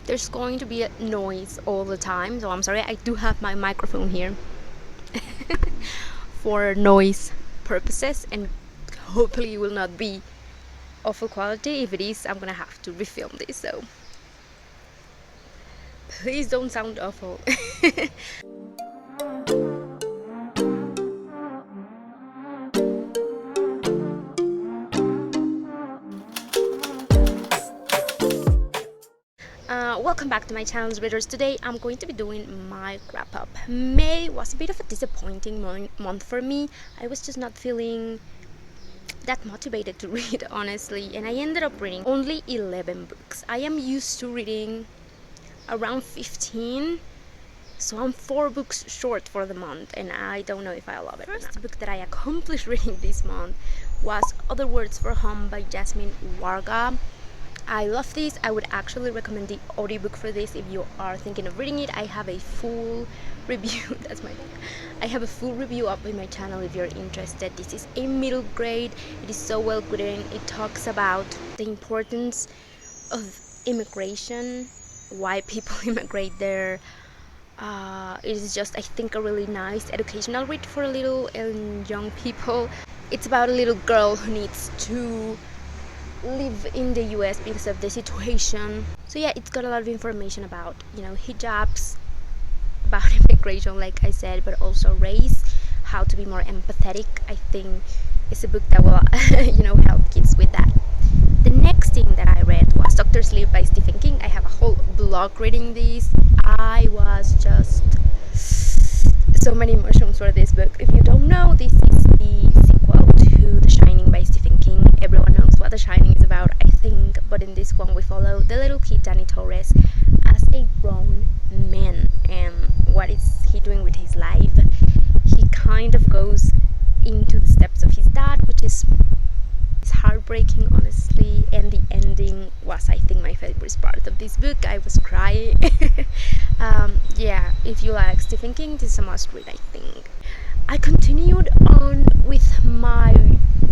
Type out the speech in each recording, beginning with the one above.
There's going to be a noise all the time, so I'm sorry. I do have my microphone here for noise purposes, and hopefully it will not be awful quality. If it is, I'm gonna have to refilm this, so please don't sound awful. Welcome back to my channel's readers. Today I'm going to be doing my wrap up. May was a bit of a disappointing month for me. I was just not feeling that motivated to read, honestly, and I ended up reading only 11 books. I am used to reading around 15, so I'm 4 books short for the month, and I don't know if I love it. The first book that I accomplished reading this month was Other Words for Home by Jasmine Warga. I love this. I would actually recommend the audiobook for this if you are thinking of reading it. I have a full review. That's my book. I have a full review up on my channel if you're interested. This is a middle grade. It is so well written. It talks about the importance of immigration, why people immigrate there. It is just, I think, a really nice educational read for little and young people. It's about a little girl who needs to live in the US because of the situation. So yeah, it's got a lot of information about, hijabs, about immigration, like I said, but also race, how to be more empathetic. I think it's a book that will help kids with that. The next thing that I read was Dr. Sleep by Stephen King. I have a whole blog reading this. I was just so many emotions for this book. If you don't know, this is the sequel to The Shining by Stephen King. Everyone knows what The Shining is about, I think, but in this one we follow the little kid Danny Torres as a grown man, and what is he doing with his life. He kind of goes into the steps of his dad, which is heartbreaking, honestly, and the ending was, I think, my favorite part of this book. I was crying. Yeah, if you like Stephen King, this is a must read, I think. I continued on with my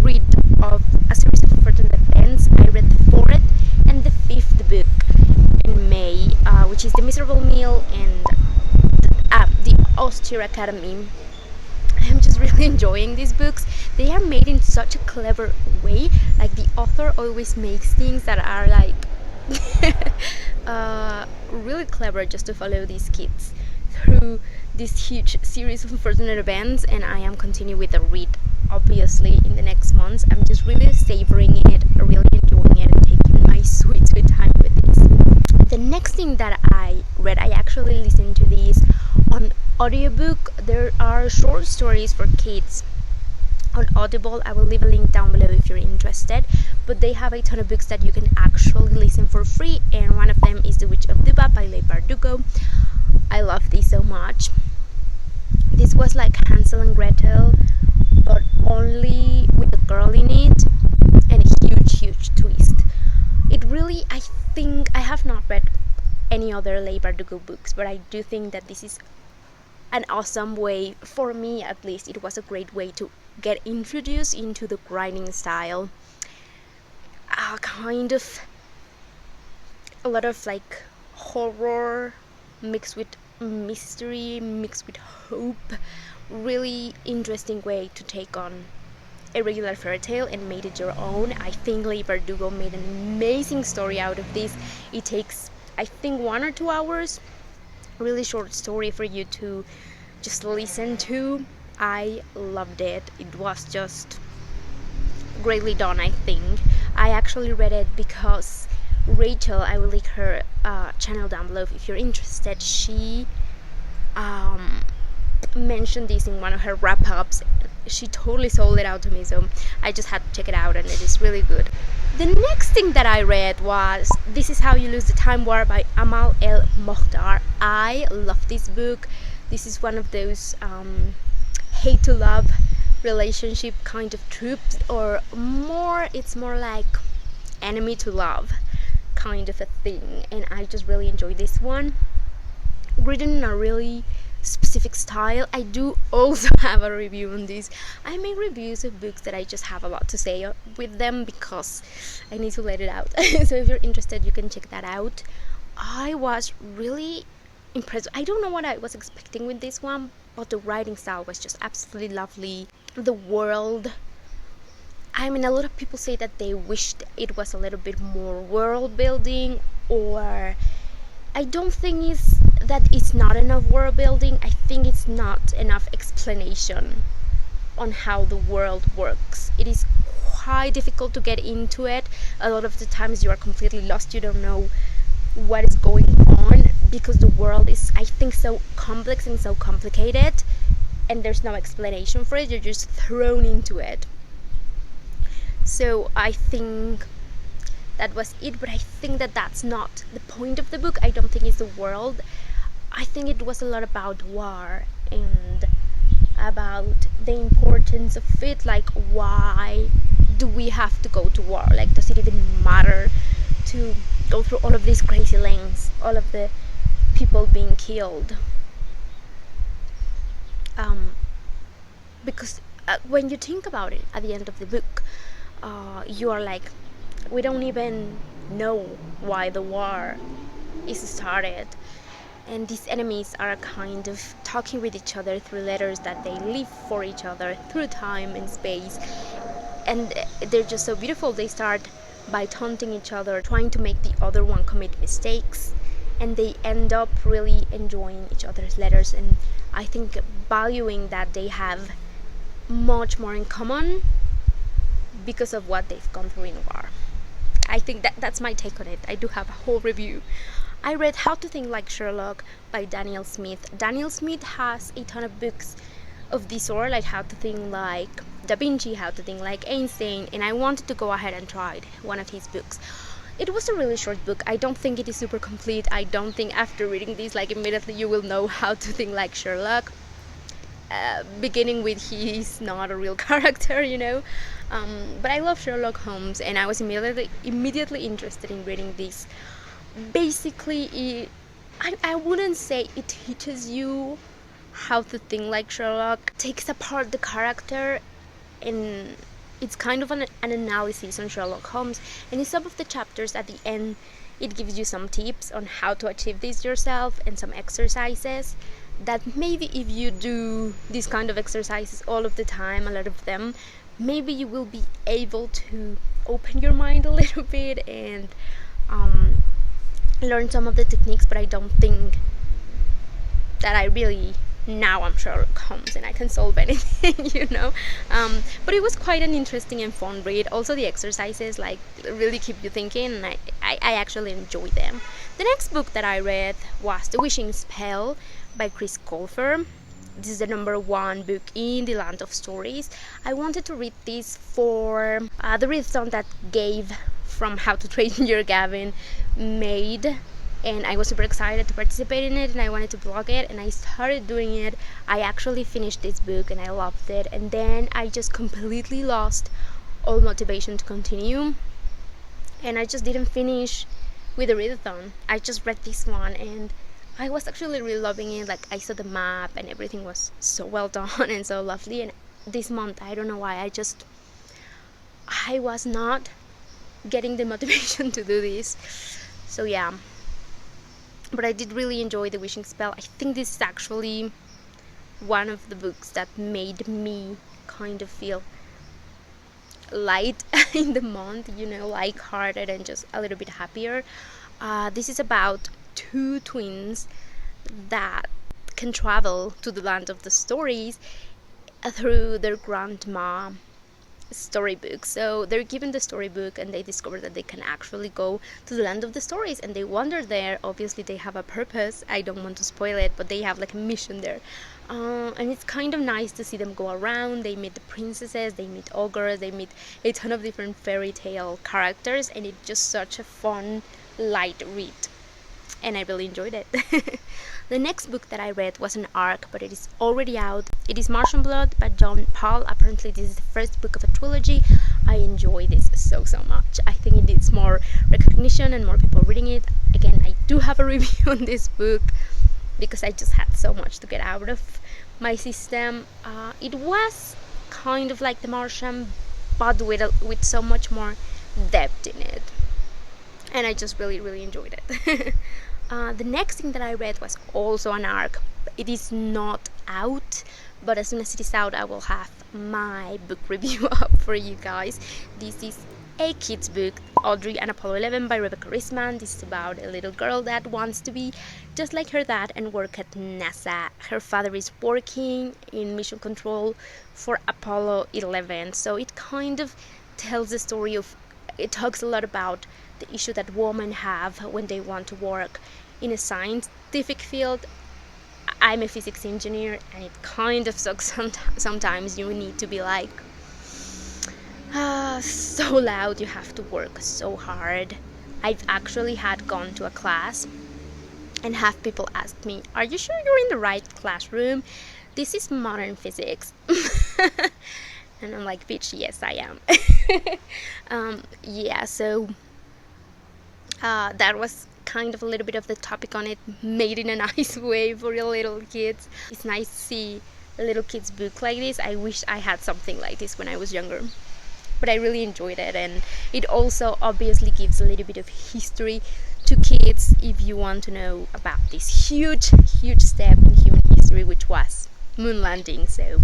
read of a series of important events. I read the 4th and the 5th book in May, which is The Miserable Meal and the Austere Academy. I'm just really enjoying these books. They are made in such a clever way. Like, the author always makes things that are like really clever, just to follow these kids through this huge series of unfortunate events. And I am continuing with the read, obviously, in the next months. I'm just really savoring it, really enjoying it, and taking my sweet time with this. The next thing that I read, I actually listened to these on audiobook. There are short stories for kids on Audible. I will leave a link down below if you're interested, but they have a ton of books that you can actually listen for free, and one of them is The Witch of Duva by Leigh Bardugo. I love this so much. This was like Hansel and Gretel, but only with a girl in it, and a huge twist. It really, I think, I have not read any other Leigh Bardugo books, but I do think that this is an awesome way, for me at least, it was a great way to get introduced into the writing style. Kind of a lot of like horror mixed with mystery, mixed with hope. Really interesting way to take on a regular fairy tale and made it your own. I think Leigh Bardugo made an amazing story out of this. It takes, I think, 1 or 2 hours. Really short story for you to just listen to. I loved it. It was just greatly done, I think. I actually read it because Rachel, I will link her channel down below if you're interested. She mentioned this in one of her wrap-ups. She totally sold it out to me, so I just had to check it out, and it is really good. The next thing that I read was This Is How You Lose the Time War by Amal El-Mohtar. I love this book. This is one of those hate to love relationship kind of tropes, or more, it's more like enemy to love kind of a thing, and I just really enjoyed this one. Written in a really specific style. I do also have a review on this. I make reviews of books that I just have a lot to say with them because I need to let it out. So if you're interested, you can check that out. I was really impressed. I don't know what I was expecting with this one, but the writing style was just absolutely lovely. The world, I mean, a lot of people say that they wished it was a little bit more world building, or I don't think it's not enough world building. I think it's not enough explanation on how the world works. It is quite difficult to get into it. A lot of the times you are completely lost. You don't know what is going on because the world is, I think, so complex and so complicated, and there's no explanation for it. You're just thrown into it. So I think that was it, but I think that that's not the point of the book. I don't think it's the world. I think it was a lot about war and about the importance of it. Like, why do we have to go to war? Like, does it even matter to go through all of these crazy lengths, all of the people being killed? Because when you think about it at the end of the book, you are like, we don't even know why the war is started, and these enemies are kind of talking with each other through letters that they leave for each other through time and space, and they're just so beautiful. They start by taunting each other, trying to make the other one commit mistakes, and they end up really enjoying each other's letters, and I think valuing that they have much more in common because of what they've gone through in war. I think that's my take on it. I do have a whole review. I read How to Think Like Sherlock by Daniel Smith. Daniel Smith has a ton of books of this sort, like How to Think Like Da Vinci, How to Think Like Einstein, and I wanted to go ahead and try one of his books. It was a really short book. I don't think it is super complete. I don't think after reading this, like, immediately you will know how to think like Sherlock. Beginning with, he's not a real character, you know. But I love Sherlock Holmes, and I was immediately interested in reading this. Basically, I wouldn't say it teaches you how to think like Sherlock. It takes apart the character, and it's kind of an analysis on Sherlock Holmes. And in some of the chapters at the end, it gives you some tips on how to achieve this yourself and some exercises that maybe if you do these kind of exercises all of the time, a lot of them, maybe you will be able to open your mind a little bit and learn some of the techniques. But I don't think that I really, now I'm Sherlock Holmes and I can solve anything, you know. But it was quite an interesting and fun read. Also, the exercises like really keep you thinking, and I actually enjoy them. The next book that I read was The Wishing Spell by Colfer. This is the #1 book in the Land of Stories. I wanted to read this for the readathon that Gabe from How to Train Your Gavin made, and I was super excited to participate in it, and I wanted to blog it, and I started doing it. I actually finished this book and I loved it, and then I just completely lost all motivation to continue, and I just didn't finish with the readathon. I just read this one, and I was actually really loving it. Like, I saw the map and everything was so well done and so lovely, and this month, I don't know why, I was not getting the motivation to do this. So yeah, but I did really enjoy The Wishing Spell. I think this is actually one of the books that made me kind of feel light in the month, you know, light-hearted and just a little bit happier. This is about two twins that can travel to the land of the stories through their grandma storybook. So they're given the storybook and they discover that they can actually go to the land of the stories, and they wander there. Obviously they have a purpose. I don't want to spoil it, but they have like a mission there, and it's kind of nice to see them go around. They meet the princesses, they meet ogres, they meet a ton of different fairy tale characters, and it's just such a fun light read, and I really enjoyed it. The next book that I read was an ARC, but it is already out. It is Martian Blood by Pahl. Apparently this is the first book of a trilogy. I enjoy this so much. I think it needs more recognition and more people reading it. Again, I do have a review on this book because I just had so much to get out of my system. It was kind of like the Martian, but with so much more depth in it, and I just really enjoyed it. The next thing that I read was also an arc. It is not out, but as soon as it is out, I will have my book review up for you guys. This is a kid's book, Audrey and Apollo 11 by Rissman. This is about a little girl that wants to be just like her dad and work at NASA. Her father is working in mission control for Apollo 11, so it kind of tells the story of, it talks a lot about the issue that women have when they want to work in a scientific field. I'm a physics engineer, and it kind of sucks sometimes. You need to be like so loud, you have to work so hard. I've actually had gone to a class and have people ask me, are you sure you're in the right classroom? This is modern physics. And I'm like, bitch, yes I am. Yeah, so that was kind of a little bit of the topic on it, made in a nice way for your little kids. It's nice to see a little kid's book like this. I wish I had something like this when I was younger, but I really enjoyed it. And it also obviously gives a little bit of history to kids if you want to know about this huge step in human history, which was moon landing. So,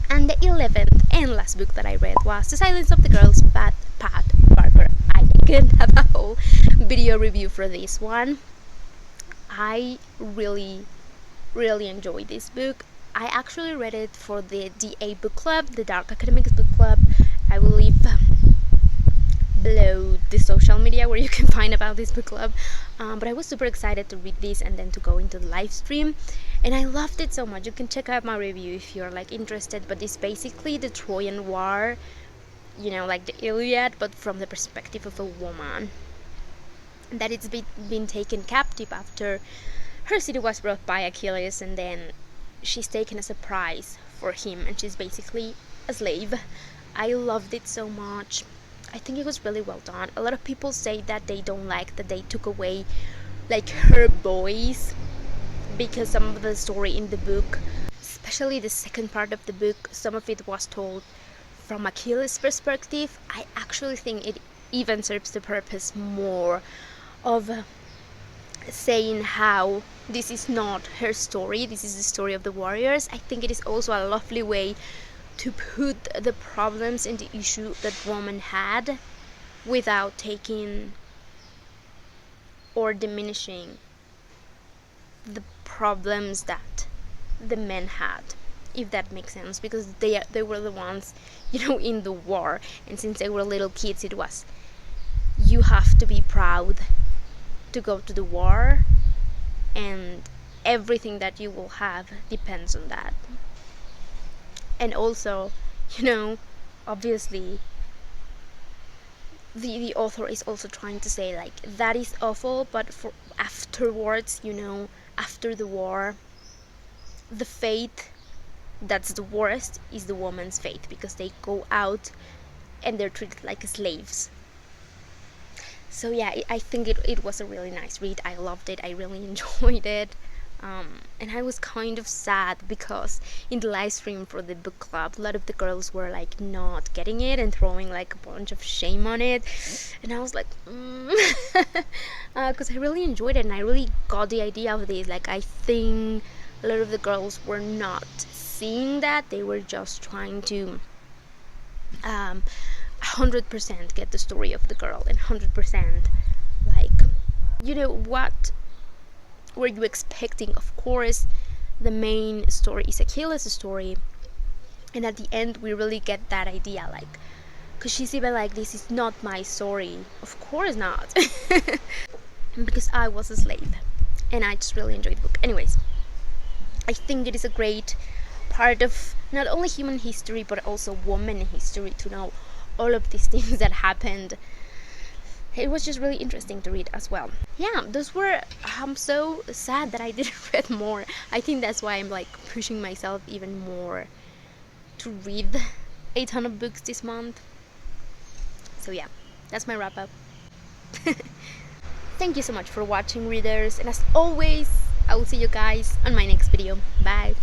and the 11th and last book that I read was The Silence of the Girls by Pahl. I can have a whole video review for this one. I really enjoyed this book. I actually read it for the DA book club, the Dark Academics book club. I will leave below the social media where you can find about this book club. But I was super excited to read this and then to go into the live stream, and I loved it so much. You can check out my review if you're like interested, but it's basically the Trojan War, you know, like the Iliad, but from the perspective of a woman that it's been taken captive after her city was brought by Achilles, and then she's taken as a prize for him, and she's basically a slave. I loved it so much. I think it was really well done. A lot of people say that they don't like that they took away like her voice, because some of the story in the book, especially the second part of the book, some of it was told from Achilles' perspective. I actually think it even serves the purpose more of saying how this is not her story, this is the story of the warriors. I think it is also a lovely way to put the problems and the issue that women had without taking or diminishing the problems that the men had, if that makes sense, because they were the ones, you know, in the war, and since they were little kids, it was, you have to be proud to go to the war, and everything that you will have depends on that. And also, you know, obviously the author is also trying to say like that is awful, but for afterwards, you know, after the war, the fate that's the worst is the woman's fate, because they go out and they're treated like slaves. So yeah, I think it was a really nice read. I loved it. I really enjoyed it. And I was kind of sad because in the live stream for the book club, a lot of the girls were like not getting it and throwing like a bunch of shame on it, and I was like because I really enjoyed it and I really got the idea of this. Like, I think a lot of the girls were not seeing that. They were just trying to 100% get the story of the girl, and 100% like, you know, what were you expecting? Of course, the main story is Achilles' story, and at the end we really get that idea, like, because she's even like, this is not my story. Of course not. Because I was a slave, and I just really enjoyed the book. Anyways, I think it is a great part of not only human history but also woman history to know all of these things that happened. It was just really interesting to read as well. Yeah, those were, I'm so sad that I didn't read more. I think that's why I'm like pushing myself even more to read a ton of books this month. So yeah, that's my wrap up. Thank you so much for watching, readers, and as always, I will see you guys on my next video. Bye.